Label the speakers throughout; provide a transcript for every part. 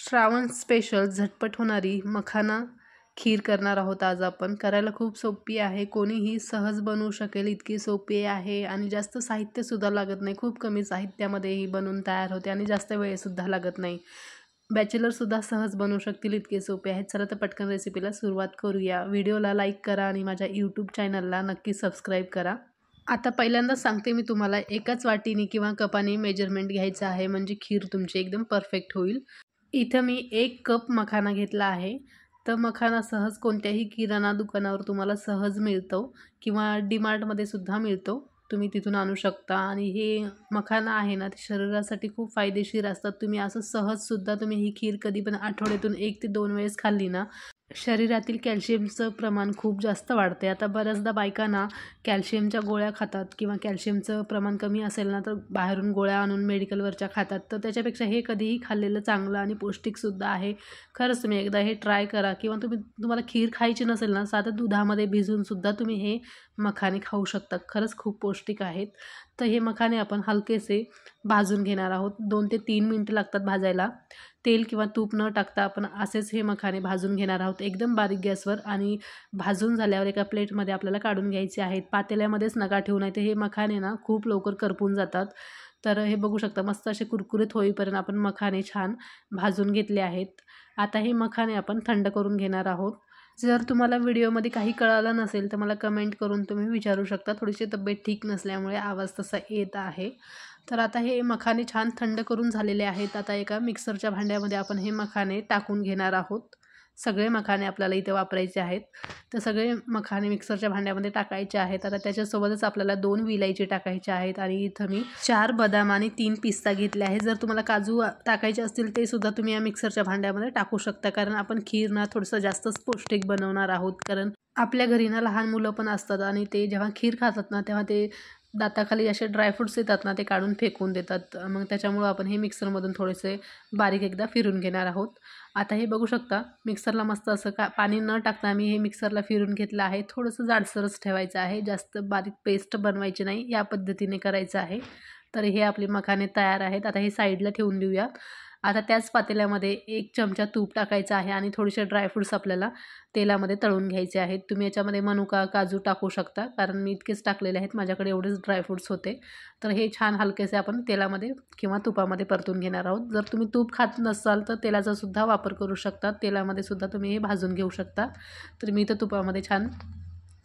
Speaker 1: Shravan special झटपट होणारी मखाना खीर करणार आहोत आज आपण. करायला खूप सोपी आहे, कोणीही सहज बनवू शकेल इतकी सोपी आहे आणि जास्त साहित्यसुद्धा लागत नाही. खूप कमी साहित्यामध्ये ही बनवून तयार होते आणि जास्त वेळसुद्धा लागत नाही. बॅचलरसुद्धा सहज बनवू शकतील इतके सोपे आहेत. चला तर पटकन रेसिपीला सुरुवात करूया. व्हिडिओला लाईक करा आणि माझ्या यूट्यूब चॅनलला नक्की सबस्क्राईब करा. आता पहिल्यांदा सांगते मी तुम्हाला, एकाच वाटीने किंवा कपाने मेजरमेंट घ्यायचं आहे म्हणजे खीर तुमची एकदम परफेक्ट होईल. इथं मी 1 कप मखाना घेतला आहे. तर मखाना सहज कोणत्याही किराणा दुकानावर तुम्हाला सहज मिळतो किंवा डीमार्टमध्ये सुद्धा मिळतो. तुम्ही तिथून आणू शकता आणि हे मखाना आहे ना, ते शरीरासाठी खूप फायदेशीर असतात. तुम्ही असं सहजसुद्धा तुम्ही ही खीर कधी पण आठवड्यातून 1 ते 2 वेळेस खाल्ली ना, शरीरातील कॅल्शियमचं प्रमाण खूप जास्त वाढते. आता बऱ्याचदा बायकांना कॅल्शियमच्या गोळ्या खातात किंवा कॅल्शियमचं प्रमाण कमी असेल ना, तर बाहेरून गोळ्या आणून मेडिकलवरच्या खातात. तर त्याच्यापेक्षा हे कधीही खाल्लेलं चांगलं आणि पौष्टिकसुद्धा आहे. खरंच तुम्ही एकदा हे ट्राय करा किंवा तुम्हाला खीर खायची नसेल ना, साधं दुधामध्ये भिजवूनसुद्धा तुम्ही हे मखाने खाऊ शकता. खरंच खूप पौष्टिक आहेत. तर हे मखाने आपण हलकेसे भाजून घेणार आहोत. 2 ते 3 मिनिटं लागतात भाजायला. तेल किंवा तूप न टाकता आपण असेच हे मखाने भाजून घेणार आहोत एकदम बारीक गॅसवर. आणि भाजून झाल्यावर एका प्लेटमध्ये आपल्याला काढून घ्यायचे आहेत. पातेल्यामध्येच नका ठेवू, नाही तर हे मखाने ना खूप लवकर करपून जातात. तर हे बघू शकता, मस्त असे कुरकुरीत होईपर्यंत आपण मखाने छान भाजून घेतले आहेत. आता हे मखाने आपण थंड करून घेणार आहोत. जर तुम्हाला व्हिडिओमध्ये काही कळालं नसेल तर मला कमेंट करून तुम्ही विचारू शकता. थोडीशी तब्येत ठीक नसल्यामुळे आवाज तसा येत आहे. तर आता हे मखाने छान थंड करून झालेले आहेत. आता एका मिक्सरच्या भांड्यामध्ये आपण हे मखाने टाकून घेणार आहोत. सगळे मखाने आपल्याला इथे वापरायचे आहेत. तर सगळे मखाने मिक्सरच्या भांड्यामध्ये टाकायचे आहेत. आता त्याच्यासोबतच आपल्याला 2 विलायची टाकायचे आहेत आणि इथं मी 4 बदाम आणि 3 पिस्ता घेतले आहे. जर तुम्हाला काजू टाकायचे असतील ते सुद्धा तुम्ही या मिक्सरच्या भांड्यामध्ये टाकू शकता, कारण आपण खीर ना थोडंसं जास्तच पौष्टिक बनवणार आहोत. कारण आपल्या घरी ना लहान मुलं पण असतात आणि ते जेव्हा खीर खातात ना, तेव्हा ते दाताखाली असे ड्रायफ्रूट्स येतात ना, ते काढून फेकून देतात. मग त्याच्यामुळं आपण हे मिक्सरमधून थोडेसे बारीक एकदा फिरून घेणार आहोत. आता हे बघू शकता, मिक्सरला मस्त असं पाणी न टाकता मी हे मिक्सरला फिरून घेतलं आहे. थोडंसं जाडसरच ठेवायचं आहे, जास्त बारीक पेस्ट बनवायची नाही, या पद्धतीने करायचं आहे. तर हे आपले मखाने तयार आहेत. आता हे साईडला ठेवून देऊया. आता त्याच पातेल्यामध्ये 1 चमचा तूप टाकायचं आहे आणि थोडेसे ड्रायफ्रूट्स आपल्याला तेलामध्ये तळून घ्यायचे आहेत. तुम्ही याच्यामध्ये मनुका, काजू टाकू शकता, कारण मी इतकेच टाकलेले आहेत, माझ्याकडे एवढेच ड्रायफ्रूट्स होते. तर हे छान हलकेसे आपण तेलामध्ये किंवा तुपामध्ये परतून घेणार आहोत. जर तुम्ही तूप खात नसाल तर तेलाचा सुद्धा वापर करू शकता. तेलामध्ये सुद्धा तुम्ही हे भाजून घेऊ शकता. तर मी इथं तुपामध्ये छान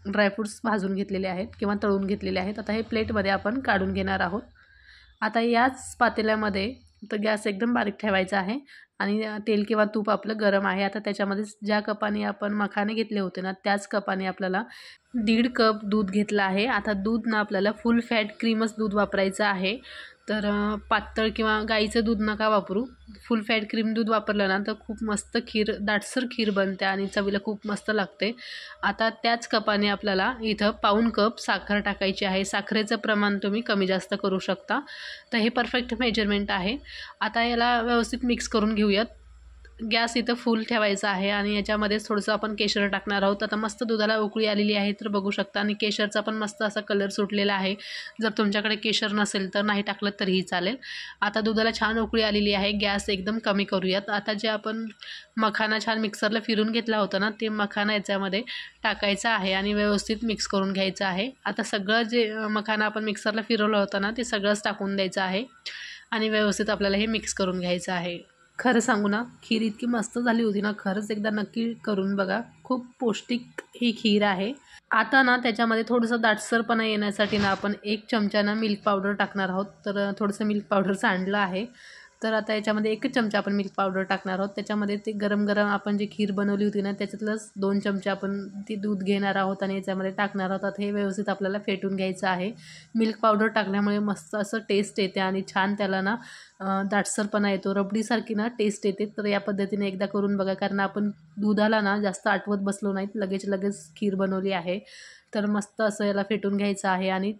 Speaker 1: ड्रायफ्रूट्स भाजून घेतलेले आहेत किंवा तळून घेतलेले आहेत. आता हे प्लेटमध्ये आपण काढून घेणार आहोत. आता याच पातेल्यामध्ये तर गॅस एकदम बारीक ठेवायचा आहे आणि तेल किंवा तूप आपलं गरम आहे. आता त्याच्यामध्ये ज्या कपाने आपण मखाने घेतले होते ना, त्याच कपाने आपल्याला 1.5 कप दूध घेतलं आहे. आता दूध ना आपल्याला फुल फॅट क्रीमच दूध वापरायचं आहे. तर पातळ किंवा गाईचं दूध नका वापरू. फुल फॅट क्रीम दूध वापरलं ना तर खूप मस्त खीर, दाटसर खीर बनते आणि चवीला खूप मस्त लागते. आता त्याच कपाने आपल्याला इथं 1/4 कप साखर टाकायची आहे. साखरेचं प्रमाण तुम्ही कमी जास्त करू शकता. तर हे परफेक्ट मेजरमेंट आहे. आता याला व्यवस्थित मिक्स करून घेऊयात. गॅस इथं फुल ठेवायचा आहे आणि याच्यामध्येच थोडंसं आपण केशर टाकणार आहोत. आता मस्त दुधाला उकळी आलेली आहे तर बघू शकता, आणि केशरचा पण मस्त असा कलर सुटलेला आहे. जर तुमच्याकडे केशर नसेल तर नाही टाकलं तरीही चालेल. आता दुधाला छान उकळी आलेली आहे. गॅस एकदम कमी करूयात. आता जे आपण मखाना छान मिक्सरला फिरून घेतला होता ना, ते मखाना याच्यामध्ये टाकायचा आहे आणि व्यवस्थित मिक्स करून घ्यायचं आहे. आता सगळं जे मखाना आपण मिक्सरला फिरवलं होतं ना, ते सगळंच टाकून द्यायचं आहे आणि व्यवस्थित आपल्याला हे मिक्स करून घ्यायचं आहे. खरं सांगू ना, खीर इतकी मस्त झाली होती ना, खरंच एकदा नक्की करून बघा. खूप पौष्टिक ही खीर आहे. आता ना त्याच्यामध्ये थोडंसं दाटसरपणा येण्यासाठी ना आपण 1 चमचा ना मिल्क पावडर टाकणार आहोत. तर थोडंसं मिल्क पावडर सांडलं आहे. तर आता याच्यामध्ये 1 चमचा आपण मिल्क पावडर टाकणार आहोत. त्याच्यामध्ये ते गरम गरम आपण जी खीर बनवली होती ना, त्याच्यातलंच 2 चमचे आपण ती दूध घेणार आहोत आणि याच्यामध्ये टाकणार आहोत. आता हे व्यवस्थित आपल्याला फेटून घ्यायचं आहे. मिल्क पावडर टाकल्यामुळे मस्त असं टेस्ट येते आणि छान त्याला ना दाटसरपणा येतो, रबडीसारखी ना टेस्ट येते. तर या पद्धतीने एकदा करून बघा, कारण आपण दुधाला ना जास्त आटवत बसलो नाहीत, लगेच खीर बनवली आहे. तर मस्त असं याला फेटून घ्यायचं आहे आणि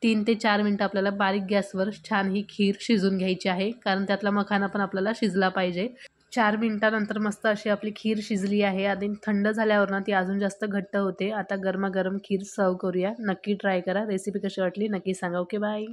Speaker 1: 3 ते 4 मिनटं आपल्याला बारीक गॅसवर छान ही खीर शिजून घ्यायची आहे, कारण त्यातला मखाना पण आपल्याला शिजला पाहिजे. 4 मिनिटानंतर मस्त अशी आपली खीर शिजली आहे आणि थंड झाल्यावर ना ती अजून जास्त घट्ट होते. आता गरमागरम खीर सर्व करूया. नक्की ट्राय करा. रेसिपी कशी वाटली नक्की सांगा. Okay, bye.